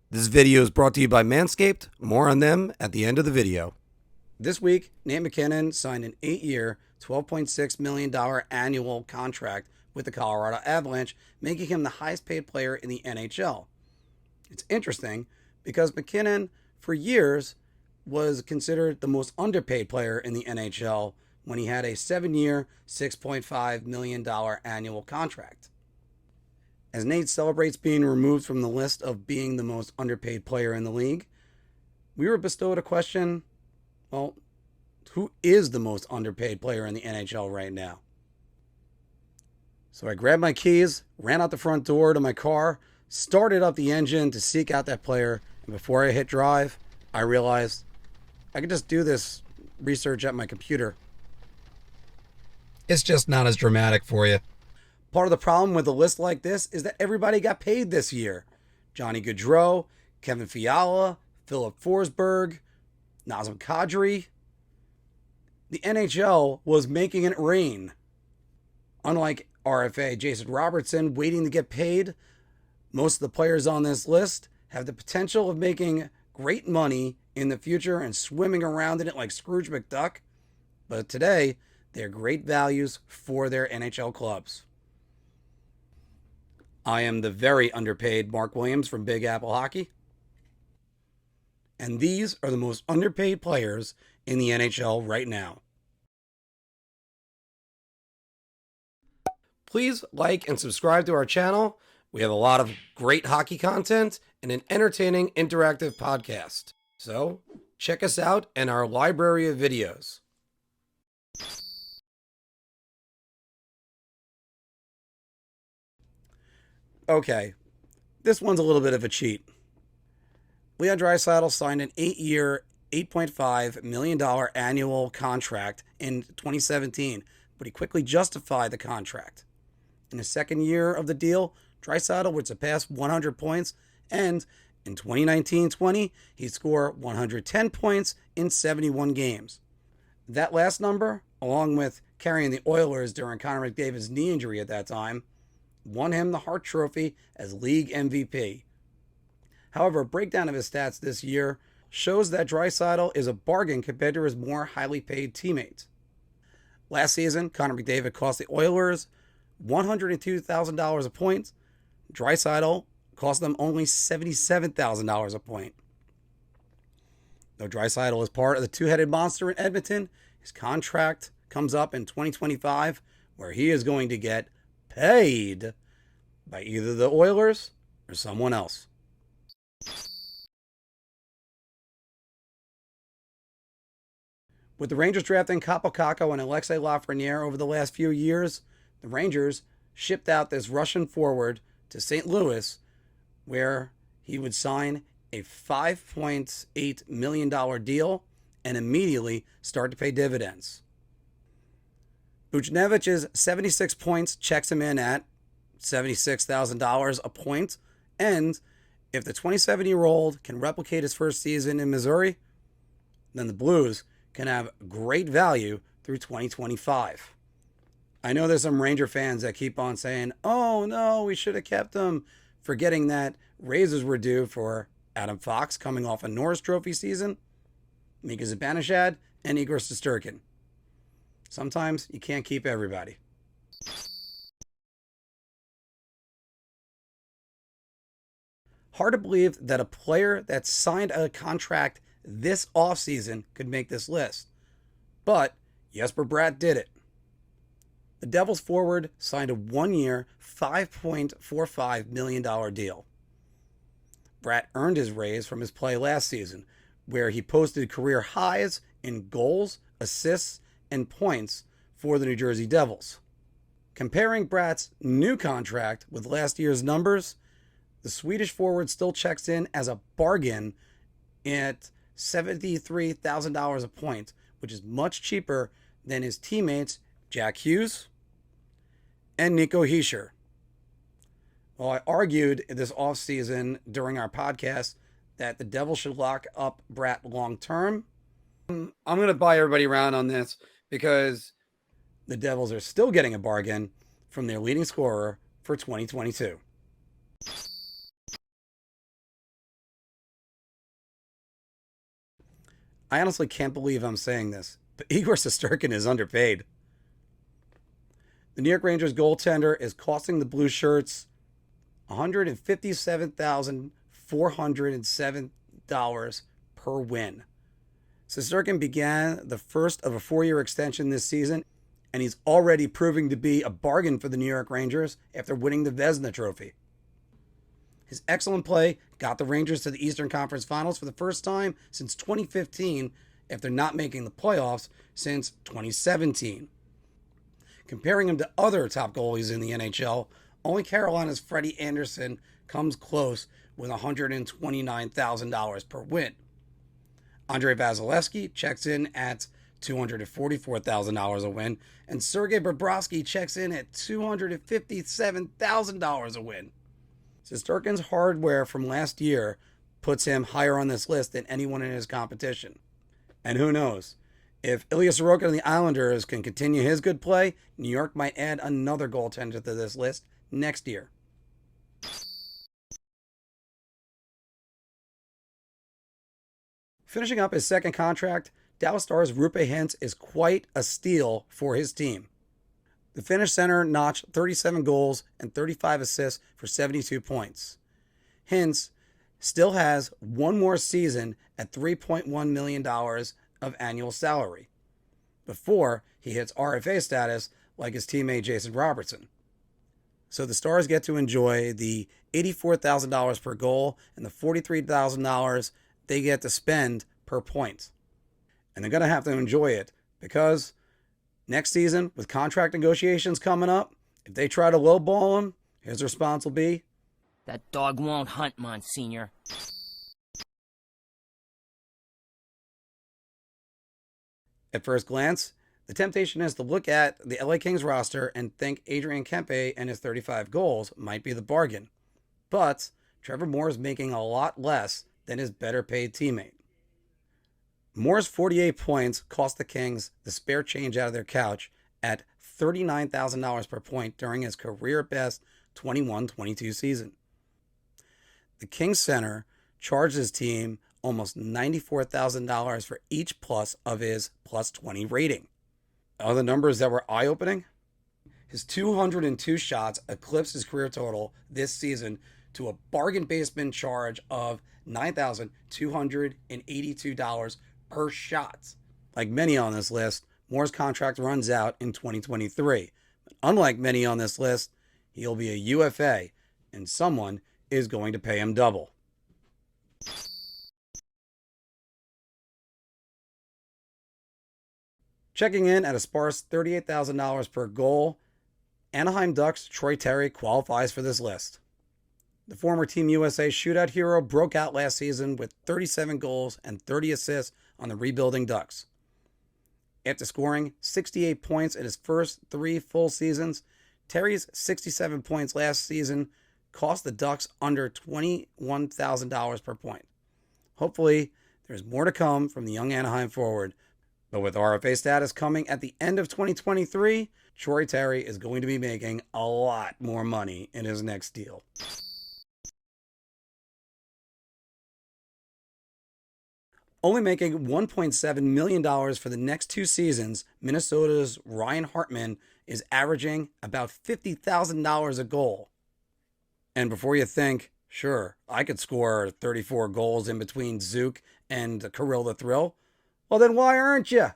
This video is brought to you by Manscaped. More on them at the end of the video. This week, Nathan MacKinnon signed an 8-year, $12.6 million annual contract with the Colorado Avalanche, making him the highest paid player in the NHL. It's interesting because MacKinnon, for years, was considered the most underpaid player in the NHL when he had a 7-year, $6.5 million annual contract. As Nate celebrates being removed from the list of being the most underpaid player in the league, we were bestowed a question, well, who is the most underpaid player in the NHL right now? So I grabbed my keys, ran out the front door to my car, started up the engine to seek out that player, and before I hit drive, I realized I could just do this research at my computer. It's just not as dramatic for you. Part of the problem with a list like this is that everybody got paid this year. Johnny Gaudreau, Kevin Fiala, Philip Forsberg, Nazem Kadri. The NHL was making it rain. Unlike RFA Jason Robertson waiting to get paid, most of the players on this list have the potential of making great money in the future and swimming around in it like Scrooge McDuck. But today, they're great values for their NHL clubs. I am the very underpaid Marc Williams from Big Apple Hockey. And these are the most underpaid players in the NHL right now. Please like and subscribe to our channel. We have a lot of great hockey content and an entertaining interactive podcast. So check us out and our library of videos. Okay, this one's a little bit of a cheat. Leon Draisaitl signed an 8-year, $8.5 million annual contract in 2017, but he quickly justified the contract. In the second year of the deal, Draisaitl would surpass 100 points, and in 2019-20, he'd score 110 points in 71 games. That last number, along with carrying the Oilers during Connor McDavid's knee injury at that time, won him the Hart Trophy as league MVP. However, a breakdown of his stats this year shows that Draisaitl is a bargain compared to his more highly paid teammates. Last season, Connor McDavid cost the Oilers $102,000 a point. Draisaitl cost them only $77,000 a point. Though Draisaitl is part of the two-headed monster in Edmonton, his contract comes up in 2025, where he is going to get paid by either the Oilers or someone else. With the Rangers drafting Kaapo Kakko and Alexei Lafreniere over the last few years, the Rangers shipped out this Russian forward to St. Louis, where he would sign a $5.8 million deal and immediately start to pay dividends. Buchnevich's 76 points checks him in at $76,000 a point, and if the 27-year-old can replicate his first season in Missouri, then the Blues can have great value through 2025. I know there's some Ranger fans that keep on saying, oh no, we should have kept him, forgetting that raises were due for Adam Fox coming off a Norris Trophy season, Mika Zibanejad, and Igor Shesterkin. Sometimes you can't keep everybody. Hard to believe that a player that signed a contract this offseason could make this list. But Jesper Bratt did it. The Devils forward signed a 1-year, $5.45 million deal. Bratt earned his raise from his play last season, where he posted career highs in goals, assists, and points for the New Jersey Devils. Comparing Bratt's new contract with last year's numbers, the Swedish forward still checks in as a bargain at $73,000 a point, which is much cheaper than his teammates Jack Hughes and Nico Hischier. Well, I argued this offseason during our podcast that the Devils should lock up Bratt long term. I'm going to buy everybody around on this because the Devils are still getting a bargain from their leading scorer for 2022. I honestly can't believe I'm saying this, but Igor Shesterkin is underpaid. The New York Rangers goaltender is costing the Blue Shirts $157,407 per win. Shesterkin began the first of a 4-year extension this season, and he's already proving to be a bargain for the New York Rangers after winning the Vezina Trophy. His excellent play got the Rangers to the Eastern Conference Finals for the first time since 2015 after not making the playoffs since 2017. Comparing him to other top goalies in the NHL, only Carolina's Freddie Anderson comes close with $129,000 per win. Andrei Vasilevsky checks in at $244,000 a win, and Sergei Bobrovsky checks in at $257,000 a win. Shesterkin's hardware from last year puts him higher on this list than anyone in his competition. And who knows? If Ilya Sorokin and the Islanders can continue his good play, New York might add another goaltender to this list next year. Finishing up his second contract, Dallas Stars Roope Hintz is quite a steal for his team. The Finnish center notched 37 goals and 35 assists for 72 points. Hintz still has one more season at $3.1 million of annual salary before he hits RFA status like his teammate Jason Robertson. So the Stars get to enjoy the $84,000 per goal and the $43,000 they get to spend per point. And they're going to have to enjoy it because next season, with contract negotiations coming up, if they try to lowball him, his response will be, "That dog won't hunt, Monsignor." At first glance, the temptation is to look at the LA Kings roster and think Adrian Kempe and his 35 goals might be the bargain. But Trevor Moore is making a lot less than his better paid teammate. Moore's 48 points cost the Kings the spare change out of their couch at $39,000 per point during his career best 21-22 season. The Kings center charged his team almost $94,000 for each plus of his plus 20 rating. Other numbers that were eye-opening? His 202 shots eclipsed his career total this season to a bargain basement charge of $9,282 per shot. Like many on this list, Moore's contract runs out in 2023. But unlike many on this list, he'll be a UFA, and someone is going to pay him double. Checking in at a sparse $38,000 per goal, Anaheim Ducks Troy Terry qualifies for this list. The former Team USA shootout hero broke out last season with 37 goals and 30 assists on the rebuilding Ducks. After scoring 68 points in his first 3 full seasons, Terry's 67 points last season cost the Ducks under $21,000 per point. Hopefully, there's more to come from the young Anaheim forward, but with RFA status coming at the end of 2023, Troy Terry is going to be making a lot more money in his next deal. Only making $1.7 million for the next 2 seasons, Minnesota's Ryan Hartman is averaging about $50,000 a goal. And before you think, sure, I could score 34 goals in between Zook and Kirill the Thrill, well then why aren't you?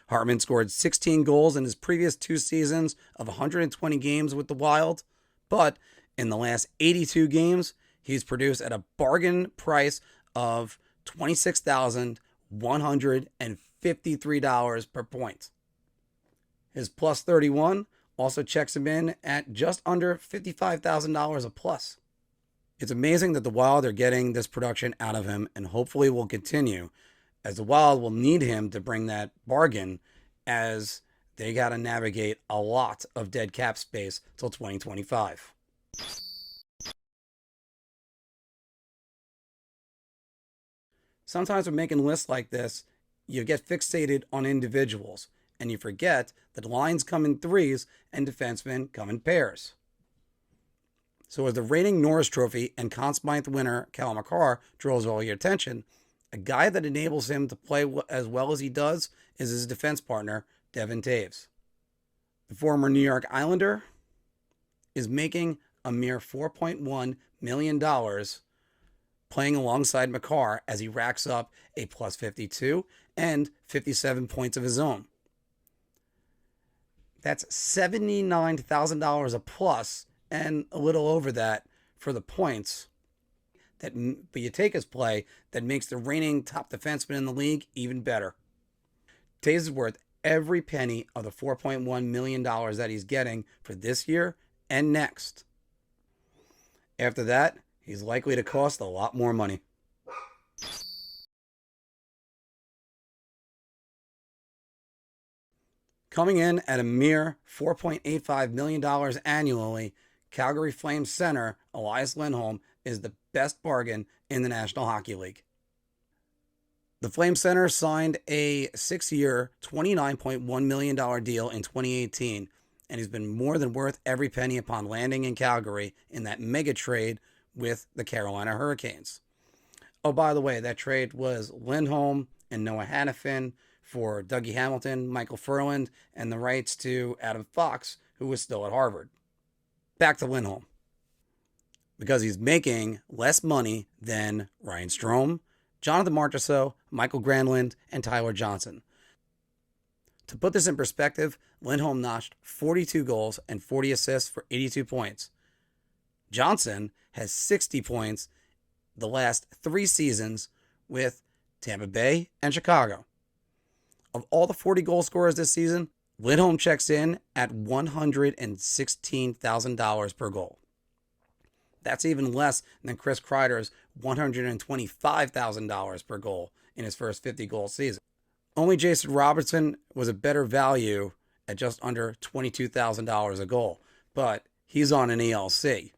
Hartman scored 16 goals in his previous 2 seasons of 120 games with the Wild, but in the last 82 games, he's produced at a bargain price of $26,153 per point. His plus 31 also checks him in at just under $55,000 a plus. It's amazing that the Wild are getting this production out of him and hopefully will continue, as the Wild will need him to bring that bargain as they got to navigate a lot of dead cap space till 2025. Sometimes when making lists like this, you get fixated on individuals, and you forget that lines come in threes and defensemen come in pairs. So as the reigning Norris Trophy and Conn Smythe winner Cal McCarr draws all your attention, A guy that enables him to play as well as he does is his defense partner, Devin Taves. The former New York Islander is making a mere $4.1 million playing alongside Makar as he racks up a plus 52 and 57 points of his own. That's $79,000 a plus and a little over that for the points. But you take his play that makes the reigning top defenseman in the league even better. Taves is worth every penny of the $4.1 million that he's getting for this year and next. After that, he's likely to cost a lot more money. Coming in at a mere $4.85 million annually, Calgary Flames center Elias Lindholm is the best bargain in the National Hockey League. The Flames center signed a 6-year, $29.1 million deal in 2018, and he's been more than worth every penny upon landing in Calgary in that mega trade with the Carolina Hurricanes. Oh, by the way, that trade was Lindholm and Noah Hannafin for Dougie Hamilton, Michael Furland, and the rights to Adam Fox, who was still at Harvard. Back to Lindholm. Because he's making less money than Ryan Strome, Jonathan Marchessault, Michael Granlund, and Tyler Johnson. To put this in perspective, Lindholm notched 42 goals and 40 assists for 82 points. Johnson has 60 points the last 3 seasons with Tampa Bay and Chicago. Of all the 40 goal scorers this season, Lindholm checks in at $116,000 per goal. That's even less than Chris Kreider's $125,000 per goal in his first 50-goal season. Only Jason Robertson was a better value at just under $22,000 a goal, but he's on an ELC.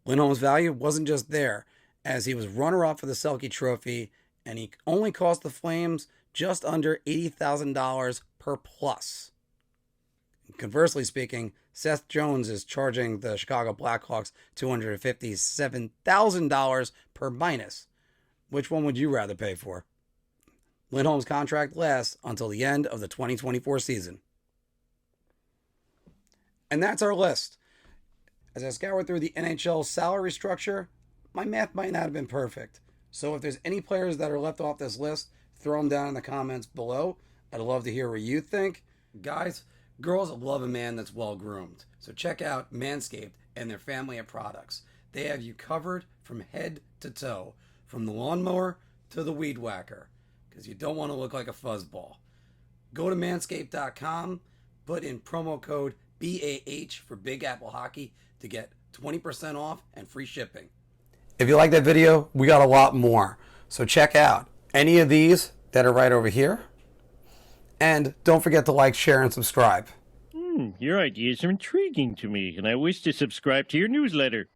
Lindholm's value wasn't just there, as he was runner-up for the Selke Trophy, and he only cost the Flames just under $80,000 per plus. Conversely speaking, Seth Jones is charging the Chicago Blackhawks $257,000 per minus. Which one would you rather pay for? Lindholm's contract lasts until the end of the 2024 season. And that's our list. As I scoured through the NHL salary structure, my math might not have been perfect. So if there's any players that are left off this list, throw them down in the comments below. I'd love to hear what you think. Guys, girls love a man that's well groomed. So check out Manscaped and their family of products. They have you covered from head to toe, from the lawnmower to the weed whacker, because you don't want to look like a fuzzball. Go to manscaped.com, put in promo code BAH for Big Apple Hockey to get 20% off and free shipping. If you like that video, we got a lot more. So check out any of these that are right over here. And don't forget to like, share, and subscribe. Your ideas are intriguing to me, and I wish to subscribe to your newsletter.